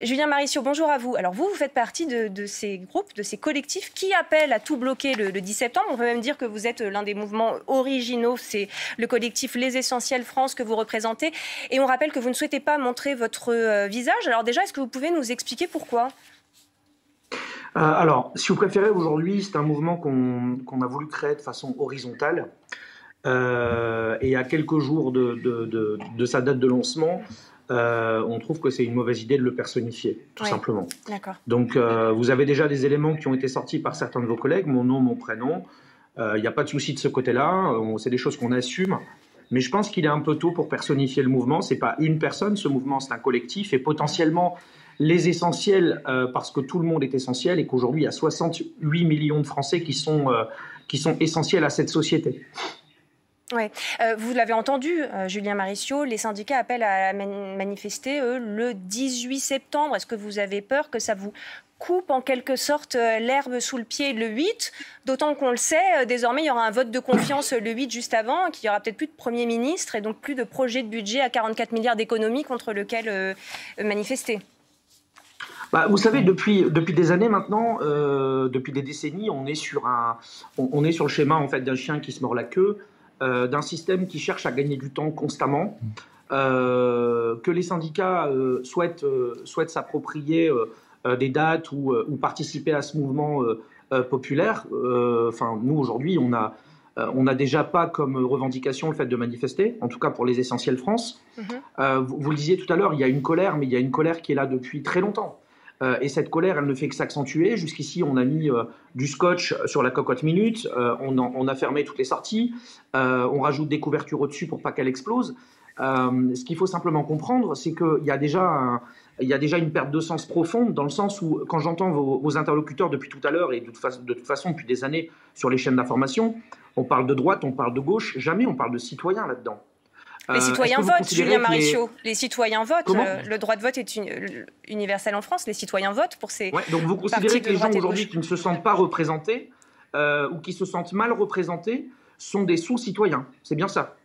Julien Maricio, bonjour à vous. Alors vous faites partie de ces groupes, de ces collectifs qui appellent à tout bloquer le 10 septembre. On peut même dire que vous êtes l'un des mouvements originaux. C'est le collectif Les Essentiels France que vous représentez. Et on rappelle que vous ne souhaitez pas montrer votre visage. Alors déjà, est-ce que vous pouvez nous expliquer pourquoi ? Alors, si vous préférez, aujourd'hui, c'est un mouvement qu'on a voulu créer de façon horizontale. Et à quelques jours de sa date de lancement, on trouve que c'est une mauvaise idée de le personnifier, tout simplement. D'accord. Donc, vous avez déjà des éléments qui ont été sortis par certains de vos collègues, mon nom, mon prénom. Il n'y a pas de souci de ce côté-là, c'est des choses qu'on assume. Mais je pense qu'il est un peu tôt pour personnifier le mouvement. Ce n'est pas une personne, ce mouvement, c'est un collectif. Et potentiellement, les essentiels, parce que tout le monde est essentiel et qu'aujourd'hui, il y a 68 millions de Français qui sont essentiels à cette société. Oui, vous l'avez entendu, Julien Maricio, les syndicats appellent à manifester le 18 septembre. Est-ce que vous avez peur que ça vous coupe en quelque sorte l'herbe sous le pied le 8 ? D'autant qu'on le sait, désormais il y aura un vote de confiance le 8 juste avant, qu'il n'y aura peut-être plus de Premier ministre et donc plus de projet de budget à 44 milliards d'économies contre lequel manifester. Vous savez, depuis des années maintenant, depuis des décennies, on est sur le schéma en fait, d'un chien qui se mord la queue. D'un système qui cherche à gagner du temps constamment, que les syndicats souhaitent s'approprier des dates ou participer à ce mouvement populaire. Nous, aujourd'hui, on n'a déjà pas comme revendication le fait de manifester, en tout cas pour les Essentiels France. Vous le disiez tout à l'heure, il y a une colère, mais il y a une colère qui est là depuis très longtemps. Et cette colère, elle ne fait que s'accentuer. Jusqu'ici, on a mis du scotch sur la cocotte minute, on a fermé toutes les sorties, on rajoute des couvertures au-dessus pour pas qu'elle explose. Ce qu'il faut simplement comprendre, c'est qu'il y a déjà une perte de sens profonde, dans le sens où, quand j'entends vos interlocuteurs depuis tout à l'heure, et de toute façon depuis des années sur les chaînes d'information, on parle de droite, on parle de gauche, jamais on parle de citoyens là-dedans. Les citoyens votent, Julien Maricio. Les citoyens votent. Comment ? Le droit de vote est universel en France. Les citoyens votent pour ces. Ouais, donc vous considérez que les gens aujourd'hui qui ne se sentent pas représentés ou qui se sentent mal représentés sont des sous-citoyens. C'est bien ça ?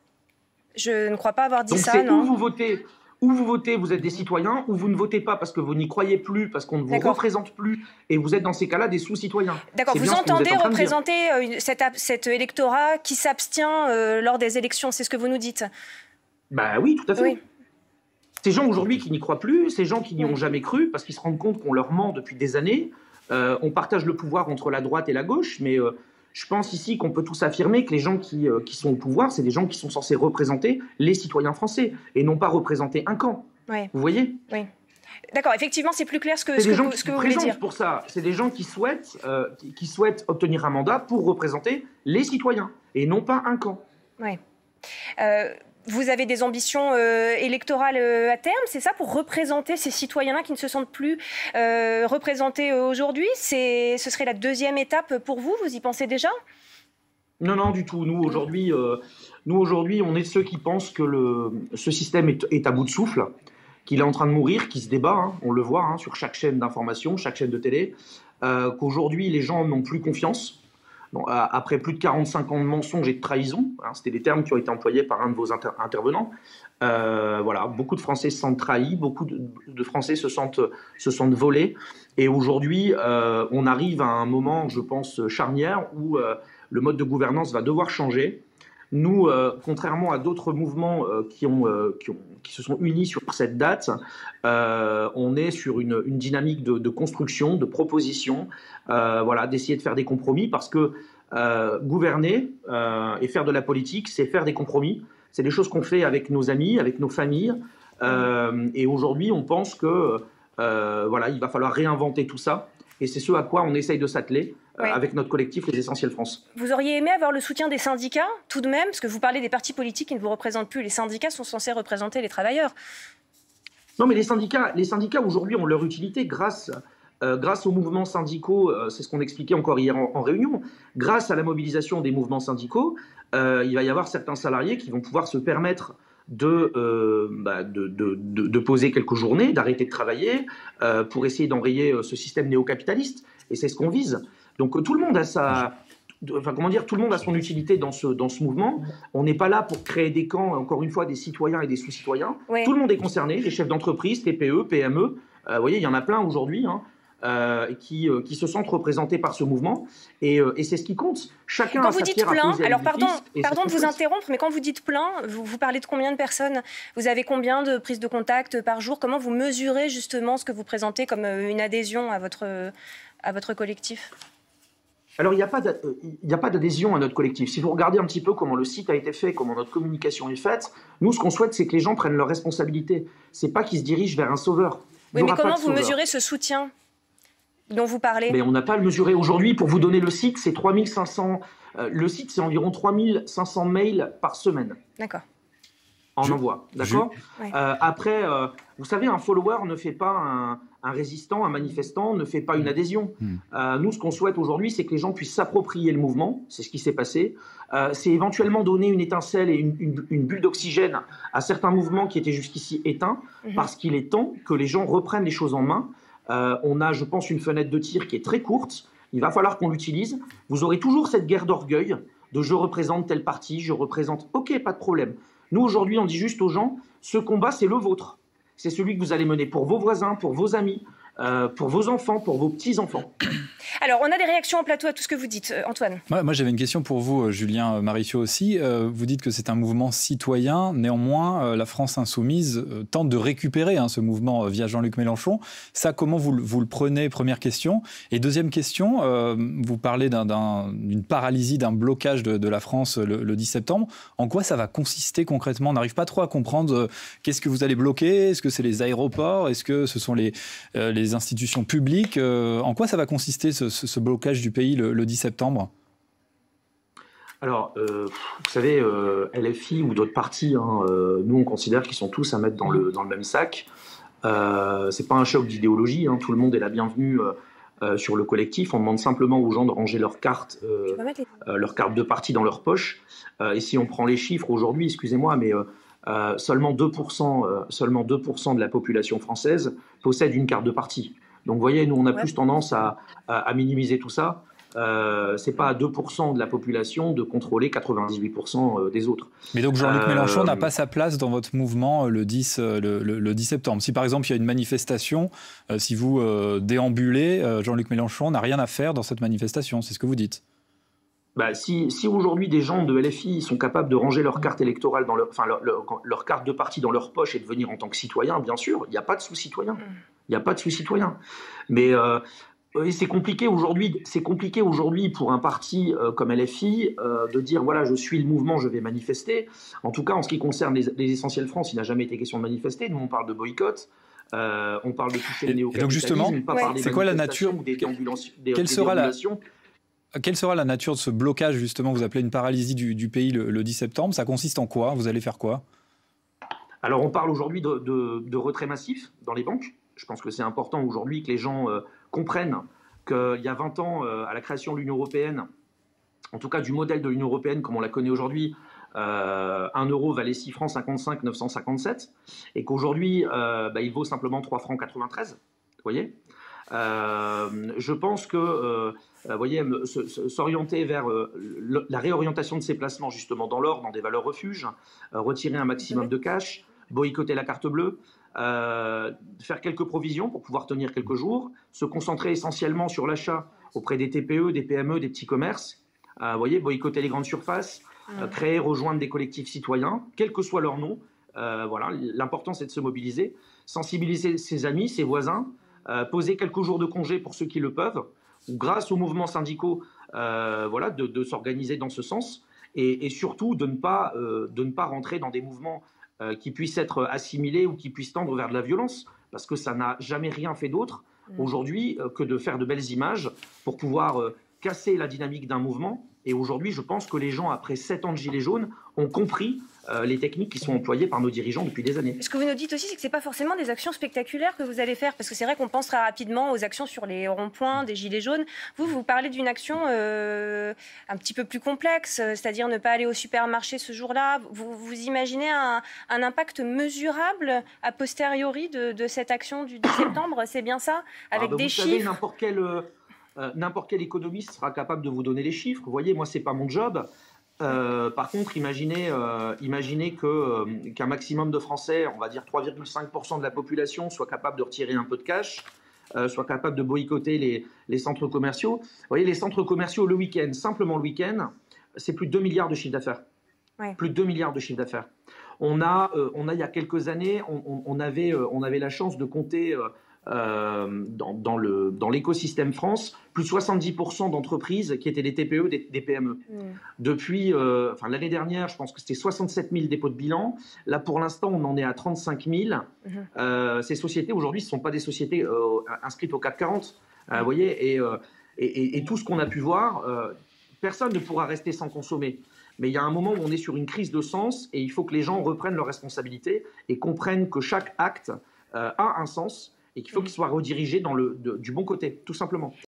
Je ne crois pas avoir dit donc ça, non. Où vous votez, vous êtes des citoyens, ou vous ne votez pas parce que vous n'y croyez plus, parce qu'on ne vous représente plus, et vous êtes dans ces cas-là des sous-citoyens. D'accord, vous entendez représenter cet électorat qui s'abstient lors des élections, c'est ce que vous nous dites ? Oui, tout à fait. Oui. Ces gens aujourd'hui qui n'y croient plus, ces gens qui n'y ont jamais cru, parce qu'ils se rendent compte qu'on leur ment depuis des années, on partage le pouvoir entre la droite et la gauche, mais je pense ici qu'on peut tous affirmer que les gens qui sont au pouvoir, c'est des gens qui sont censés représenter les citoyens français, et non pas représenter un camp. Oui. Vous voyez ? Oui. D'accord, effectivement, c'est plus clair ce que vous voulez dire. Pour ça, c'est des gens qui souhaitent obtenir un mandat pour représenter les citoyens, et non pas un camp. Oui. Vous avez des ambitions électorales à terme, c'est ça, pour représenter ces citoyens-là qui ne se sentent plus représentés aujourd'hui ? Ce serait la deuxième étape pour vous ? Vous y pensez déjà ? Non, du tout. Nous, aujourd'hui, on est ceux qui pensent que ce système est à bout de souffle, qu'il est en train de mourir, qu'il se débat, on le voit sur chaque chaîne d'information, chaque chaîne de télé, qu'aujourd'hui, les gens n'ont plus confiance. Bon, après plus de 45 ans de mensonges et de trahison, c'était des termes qui ont été employés par un de vos intervenants, beaucoup de Français se sentent trahis, beaucoup de Français se sentent volés, et aujourd'hui on arrive à un moment, je pense, charnière où le mode de gouvernance va devoir changer. Nous, contrairement à d'autres mouvements qui se sont unis sur cette date, on est sur une dynamique de construction, de proposition, d'essayer de faire des compromis, parce que gouverner et faire de la politique, c'est faire des compromis. C'est des choses qu'on fait avec nos amis, avec nos familles. Et aujourd'hui, on pense que il va falloir réinventer tout ça. Et c'est ce à quoi on essaye de s'atteler avec notre collectif Les Essentiels France. Vous auriez aimé avoir le soutien des syndicats, tout de même, parce que vous parlez des partis politiques qui ne vous représentent plus. Les syndicats sont censés représenter les travailleurs. Non, mais les syndicats aujourd'hui ont leur utilité grâce aux mouvements syndicaux. C'est ce qu'on expliquait encore hier en réunion. Grâce à la mobilisation des mouvements syndicaux, il va y avoir certains salariés qui vont pouvoir se permettre de poser quelques journées, d'arrêter de travailler pour essayer d'enrayer ce système néo-capitaliste. Et c'est ce qu'on vise. Donc tout le monde a tout le monde a son utilité dans ce mouvement. On n'est pas là pour créer des camps, encore une fois, des citoyens et des sous-citoyens. Oui. Tout le monde est concerné, les chefs d'entreprise, TPE, PME, Vous voyez, il y en a plein aujourd'hui qui se sentent représentés par ce mouvement. Et c'est ce qui compte. Chacun quand a vous sa dites pierre à plein, poser à alors l'édifice, pardon de vous interrompre, mais quand vous dites plein, vous parlez de combien de personnes? Vous avez combien de prises de contact par jour? Comment vous mesurez justement ce que vous présentez comme une adhésion à votre collectif? Alors, il n'y a pas d'adhésion à notre collectif. Si vous regardez un petit peu comment le site a été fait, comment notre communication est faite, nous, ce qu'on souhaite, c'est que les gens prennent leurs responsabilités. Ce n'est pas qu'ils se dirigent vers un sauveur. Oui, mais comment vous mesurez ce soutien dont vous parlez? Mais on n'a pas à le mesurer aujourd'hui. Pour vous donner le site, c'est 3500. Le site, c'est environ 3500 mails par semaine. D'accord. En envoi, d'accord. Ouais. Après, vous savez, un follower ne fait pas un résistant, un manifestant ne fait pas une adhésion. Nous, ce qu'on souhaite aujourd'hui, c'est que les gens puissent s'approprier le mouvement. C'est ce qui s'est passé. C'est éventuellement donner une étincelle et une bulle d'oxygène à certains mouvements qui étaient jusqu'ici éteints, parce qu'il est temps que les gens reprennent les choses en main. On a, je pense, une fenêtre de tir qui est très courte. Il va falloir qu'on l'utilise. Vous aurez toujours cette guerre d'orgueil de je représente tel parti, je représente. Ok, pas de problème. Nous, aujourd'hui, on dit juste aux gens, ce combat, c'est le vôtre. C'est celui que vous allez mener pour vos voisins, pour vos amis, pour vos enfants, pour vos petits-enfants. Alors, on a des réactions en plateau à tout ce que vous dites. Antoine. Moi, j'avais une question pour vous, Julien Marisio aussi. Vous dites que c'est un mouvement citoyen. Néanmoins, la France insoumise tente de récupérer ce mouvement via Jean-Luc Mélenchon. Ça, comment vous le prenez? Première question. Et deuxième question, vous parlez d'une paralysie, d'un blocage de la France le 10 septembre. En quoi ça va consister concrètement? On n'arrive pas trop à comprendre qu'est-ce que vous allez bloquer. Est-ce que c'est les aéroports? Est-ce que ce sont les institutions publiques? En quoi ça va consister ce blocage du pays le 10 septembre? Alors, vous savez, LFI ou d'autres partis, nous on considère qu'ils sont tous à mettre dans le même sac. C'est pas un choc d'idéologie, tout le monde est la bienvenue sur le collectif. On demande simplement aux gens de ranger leurs cartes de parti dans leur poche. Et si on prend les chiffres aujourd'hui, excusez-moi, mais seulement 2% de la population française possède une carte de parti. Donc, vous voyez, nous, on a plus tendance à minimiser tout ça. C'est pas à 2% de la population de contrôler 98% des autres. Mais donc, Jean-Luc Mélenchon n'a pas sa place dans votre mouvement le 10 septembre. Si, par exemple, il y a une manifestation, si vous déambulez, Jean-Luc Mélenchon n'a rien à faire dans cette manifestation. C'est ce que vous dites. Si aujourd'hui des gens de LFI sont capables de ranger leur carte électorale, leur carte de parti dans leur poche et de venir en tant que citoyen, bien sûr, il n'y a pas de sous-citoyen. Il n'y a pas de sous-citoyen. Mais c'est compliqué aujourd'hui pour un parti comme LFI de dire voilà, je suis le mouvement, je vais manifester. En tout cas, en ce qui concerne les Essentiels France, il n'a jamais été question de manifester. Nous, on parle de boycott. On parle de toucher le néo-capitalisme. Et donc justement, c'est quoi la nature? Quelle sera la nature de ce blocage, justement, que vous appelez une paralysie du pays le 10 septembre? Ça consiste en quoi? Vous allez faire quoi? Alors, on parle aujourd'hui de retrait massif dans les banques. Je pense que c'est important aujourd'hui que les gens comprennent qu'il y a 20 ans, à la création de l'Union européenne, en tout cas du modèle de l'Union européenne comme on la connaît aujourd'hui, 1 euro valait 6 francs 55 957, et qu'aujourd'hui, il vaut simplement 3 francs 93. Vous voyez, je pense que s'orienter vers la réorientation de ces placements justement dans l'or, dans des valeurs refuges, retirer un maximum de cash, boycotter la carte bleue, faire quelques provisions pour pouvoir tenir quelques jours, se concentrer essentiellement sur l'achat auprès des TPE, des PME, des petits commerces, boycotter les grandes surfaces, créer, rejoindre des collectifs citoyens, quel que soit leur nom. L'important, c'est de se mobiliser, sensibiliser ses amis, ses voisins, poser quelques jours de congé pour ceux qui le peuvent, ou grâce aux mouvements syndicaux, de s'organiser dans ce sens, et surtout de ne pas rentrer dans des mouvements qui puissent être assimilés ou qui puissent tendre vers de la violence, parce que ça n'a jamais rien fait d'autre aujourd'hui que de faire de belles images pour pouvoir casser la dynamique d'un mouvement. Et aujourd'hui, je pense que les gens, après 7 ans de Gilets jaunes, ont compris les techniques qui sont employées par nos dirigeants depuis des années. Ce que vous nous dites aussi, c'est que ce n'est pas forcément des actions spectaculaires que vous allez faire, parce que c'est vrai qu'on pense très rapidement aux actions sur les ronds-points, des Gilets jaunes. Vous parlez d'une action un petit peu plus complexe, c'est-à-dire ne pas aller au supermarché ce jour-là. Vous imaginez un impact mesurable a posteriori de cette action du 10 septembre, c'est bien ça? Avec des chiffres. Savez, n'importe quel économiste sera capable de vous donner les chiffres. Vous voyez, moi, c'est pas mon job. Par contre, imaginez qu'un maximum de Français, on va dire 3,5% de la population, soit capable de retirer un peu de cash, soit capable de boycotter les centres commerciaux. Vous voyez, les centres commerciaux le week-end, simplement le week-end, c'est plus de 2 milliards de chiffre d'affaires. Ouais. Plus de 2 milliards de chiffre d'affaires. Il y a quelques années, on avait la chance de compter dans l'écosystème France, plus de 70% d'entreprises qui étaient des TPE, des PME. Depuis l'année dernière, je pense que c'était 67 000 dépôts de bilan. Là, pour l'instant, on en est à 35 000. Ces sociétés, aujourd'hui, ce ne sont pas des sociétés inscrites au CAC 40. Vous voyez, et tout ce qu'on a pu voir, personne ne pourra rester sans consommer. Mais il y a un moment où on est sur une crise de sens et il faut que les gens reprennent leurs responsabilités et comprennent que chaque acte a un sens et qu'il faut qu'il soit redirigé du bon côté, tout simplement.